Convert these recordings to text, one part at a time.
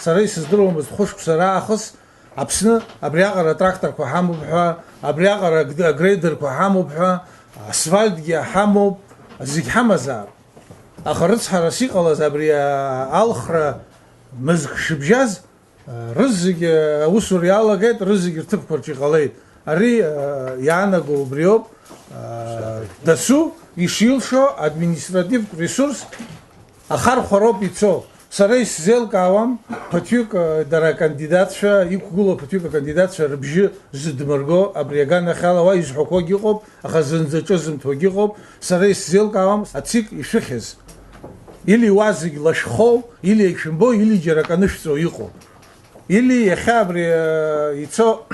سري سدروم بتخش بسراخص أبسنا أبرياقرا تراكتر كحامو بحا أبرياقرا جريدر كحامو بحا أسفلت جا حامو زيك حمزة أخرت حراسي قلا زبريا الخرا مزق شبجاز رزق وصل يالا جيت رزق ارتب برشي قليت أري يانا جو بريوب دسو يشيل شو أدمينستراتيف ريسورس أخر خراب يتصو سريس زيل كاوام بتيوك درا كانديدات شا يكولو بتيوك كانديدات شا ربجي زد مرغو أبريغان خالا وايز حقوق يقوب أخزن زجزم توجيقوب سريس زيل كاوام أتسيك يشخص или вазиг лашхов, или экшимбо, или джераканышцо ихо. Или ехабри ицо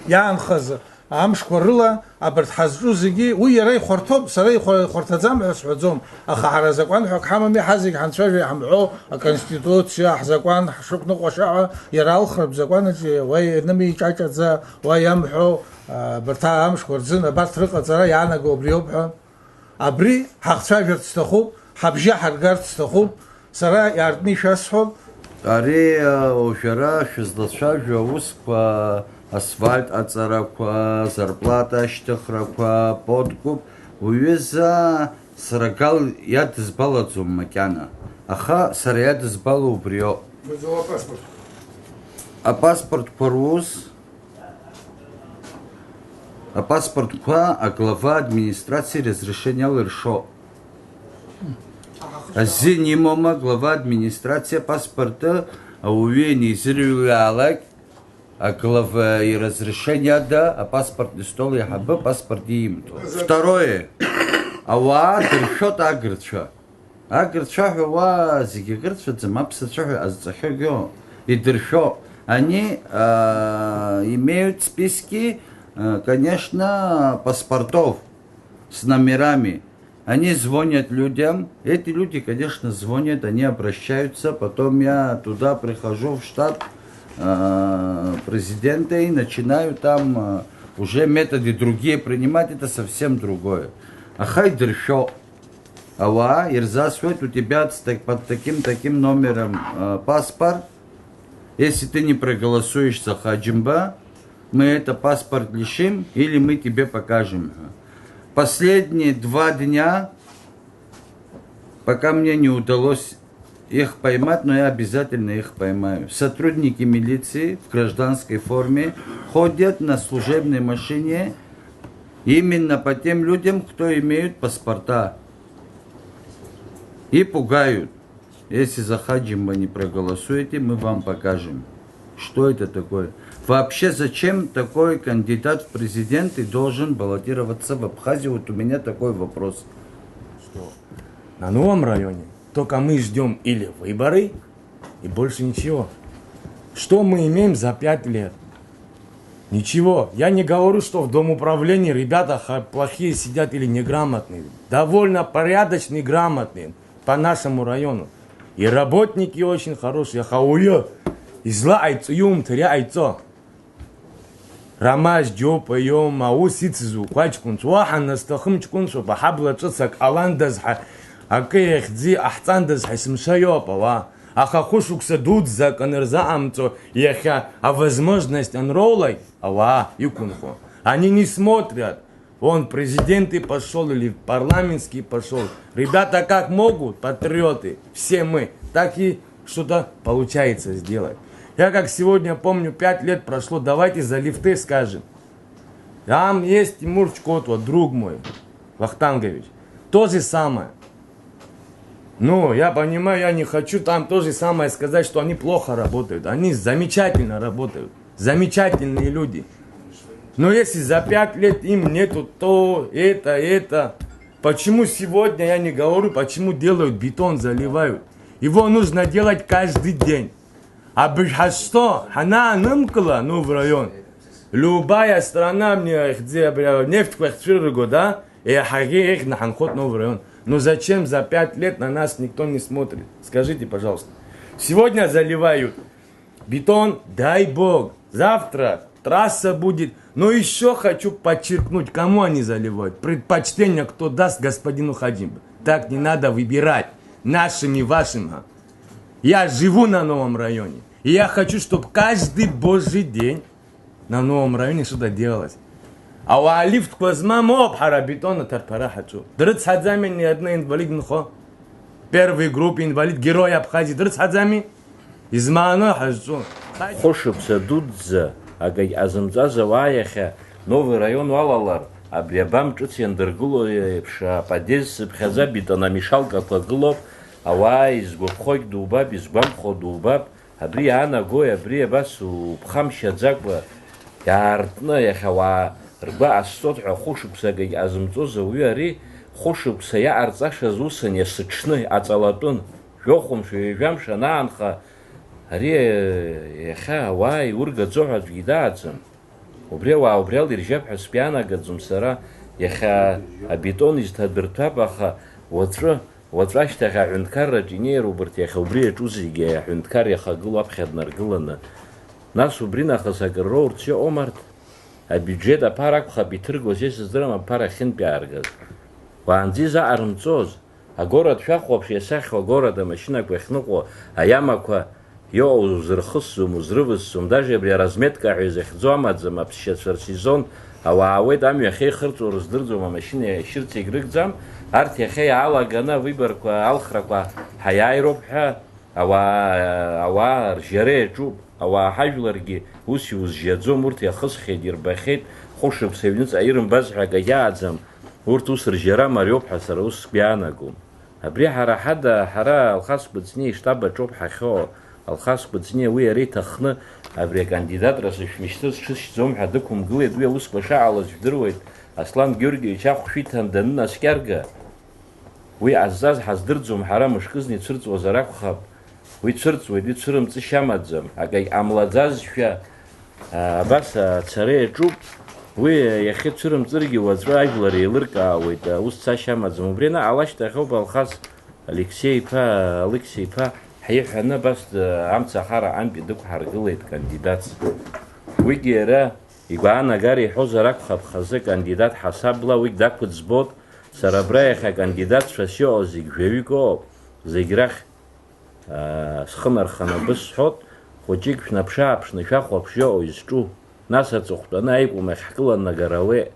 янхаз амшкорыла, абертхазрузиги, уярай хортоб, сарай хортазам асхудзом, ахаразакван хакхамами хазиг ханчави хамбо, а конституция хазакван шукну qasha'a, ярал храбзакванаджи, вай нами чачадза, вай ямхо, берта амшкорзин, абартрыqa цара янаго бриобха. Абри хахчавертстахуб حبجي حرقارت استخوب سرا ياردني شاسحب أري وشرا شزدشا جووسكوا أسفلت أتصرفكوا زربلاتا اشتخركوا بودكوب ويزا سرقال يد زبالتزم مكانا أخا سر يد زبالو بريو مزولا паспорт паспорт порвуз паспорт ква глава администрации разрешения лыршо Зинимома глава администрации паспорта уверенный зрелалак, а глава и разрешение да, а паспортный стол я хабы паспорт им. Второе, ава дыршот агрча. Агрча ава зигигрча замапсача азцахего и дыршо. Они имеют списки, конечно, паспортов с номерами. Они звонят людям, эти люди, конечно, звонят, они обращаются, потом я туда прихожу в штаб президента и начинаю там уже методы другие принимать, это совсем другое. Ахай дыршо, ава, ирзасвет, у тебя под таким номером паспорт, если ты не проголосуешь за Хаджимба, мы это паспорт лишим или мы тебе покажем. Последние 2 дня, пока мне не удалось их поймать, но я обязательно их поймаю. Сотрудники милиции в гражданской форме ходят на служебной машине именно по тем людям, кто имеют паспорта. И пугают. Если за Хаджимба не проголосуете, мы вам покажем. Что это такое? Вообще, зачем такой кандидат в президенты должен баллотироваться в Абхазии? Вот у меня такой вопрос. Что? На новом районе только мы ждем или выборы, и больше ничего. Что мы имеем за 5 лет? Ничего. Я не говорю, что в Дом управления ребята плохие сидят или неграмотные. Довольно порядочные, грамотные по нашему району. И работники очень хорошие. Хауя. Изла айцу юм тря айцо. Рамаш джопа йом ау сицзу квачкун чуахан настахымчкун шо бахабла чсак аландаз ха акехзи ахтандаз хисмшайопа аха хушукса дудза канерза амцо яха а возможность анролай ава юкунхо. Они не смотрят. Он президенты пошел или парламентский пошел. Ребята как могут, патриоты, все мы, так и что-то получается сделать. Я как сегодня помню, 5 лет прошло, давайте за лифты скажем. Там есть Тимур Чкотва, друг мой, Вахтангович. То же самое. Ну, я понимаю, я не хочу там то же самое сказать, что они плохо работают. Они замечательно работают. Замечательные люди. Но если за 5 лет им нету то, это, почему сегодня я не говорю, почему делают бетон, заливают? Его нужно делать каждый день. А что? Она намкала, ну, в район. Любая страна мне, где нефть квартиру, да, и хаги их на ханхот, ну, в район. Но зачем за 5 лет на нас никто не смотрит? Скажите, пожалуйста. Сегодня заливают бетон, дай бог. Завтра трасса будет. Но еще хочу подчеркнуть, кому они заливают. Предпочтение, кто даст господину Хаджимбу. Так не надо выбирать. Нашим и вашим. Я живу на новом районе. И я хочу, чтобы каждый божий день на новом районе что-то делалось. А у Алиф Квазма моб харабитона тарпара хочу. Дрыц хадзами ни одна инвалид нхо. Первой группы инвалид герой Абхазии. Дрыц хадзами измана хажу. Хошуԥса дуӡӡа, агагь азымҵаз ауаа иахьа новый район уалалар, абри абам ҿыц иандыргыло еиԥш аподиез сыԥхьаӡа битономешалкақәа гылоуп, ауаа изгәаԥхогь дубап, изгәамԥхо дубап, абри иаанагои, абри абас уԥхамшьаӡакәа иаартны иахьа ауаа ргәы ҟасҵоит ҳәа хәышықәсагагь азымҵоз ауаҩы ари хәышықәса иаҟарҵашаз усын иасыҽны аҵалатәын, жәохәымш, ҩажәамш анаанха ари иахьа ауаа иургаӡо ҳәа аӡәгьы дааӡам. Убри ауаа убриала иржьап ҳәа сгәаанагаӡом сара, иахьа абетон изҭадырҭәап, аха уаҵәы ашьҭахь аҳәынҭқарраҿ инеироуп убарҭ иахьа убри иаҿу зегьы аҳәынҭқар иахагылоу аԥхьа днаргыланы. Нас убри нахыс акыр роурц иҟоума арҭ? Абиуџьет аԥара акәхап иҭыргоз, исыздырам аԥара ахьынтә иааргаз. Уаанӡа изаҟарымҵоз, агорад шәахәаԥш иасахьоу агорад амашьынақәа иахьныҟәо аиамақәа иоуа узырхысӡом, узрывызцом, даже абри аразметка ҳәа изахьӡо амаӡам, аԥсшьацәа рсезон ауаа аауеит амҩа ахьеихырҵәо рыздырӡом, амашьына иашьырц егьрыгӡам, арҭ иахьа иаалаганы авибарқәа алхрақәа ҳаиааироуп ҳәа ауаа ржьара иаҿуп, ауаа ҳажәларгьы ус иузжьаӡом, урҭ иахысхьеит, ирбахьеит, хәышықәса аҩныҵҟа ирымбаз ҳәа акагь ааӡам, урҭ ус ржьара мариоуп ҳәа сара ус сгәаанагом. Абри ҳара Алхас Кәыҵниа иштаб аҿоуп ҳахьоу. Алхас Кәыҵниа уи иара иҭахны абри акандидатра сышәмышьҭыз ҽысшьӡом ҳәа дықәымгылеит, уи аусқәа шааҟалаз жәдыруеит. Аслан Георгиевич ахәшәиҭан данынаскьарга, уи ҟазҵаз ҳаздырӡом, ҳара мышкызны ицәырҵуазар акәхап, уи цәырҵуеит, уи цәырымҵышьа амаӡам, акагь ҟамлаӡазшәа абас ацара иаҿуп, уи иахьыцәырымҵыргьы уаҵәы ажәлар еилыркаауеит, ус цашьа амаӡам. Убри анаҟа ашьҭахьоуп Алхас Алексеи-иԥа ҳиҳәаны абас амца ахара ампи дықәҳаргылеит кандидатс. Уигьы иара игәаанагара иҳәозар акәхап, хазы кандидат ҳасабла уигь дақәыӡбоит, сара абра иахьа кандидатцәас иҟоу зегь жәаҩык ыҟоуп, зегь рахь схы нарханы бысҳәоит, хәыҷык шәнаԥшы-ааԥшны шәахәаԥш иҟоу изҿу, нас аҵыхәтәаны аикәым ахь ҳкыланагара ауеит.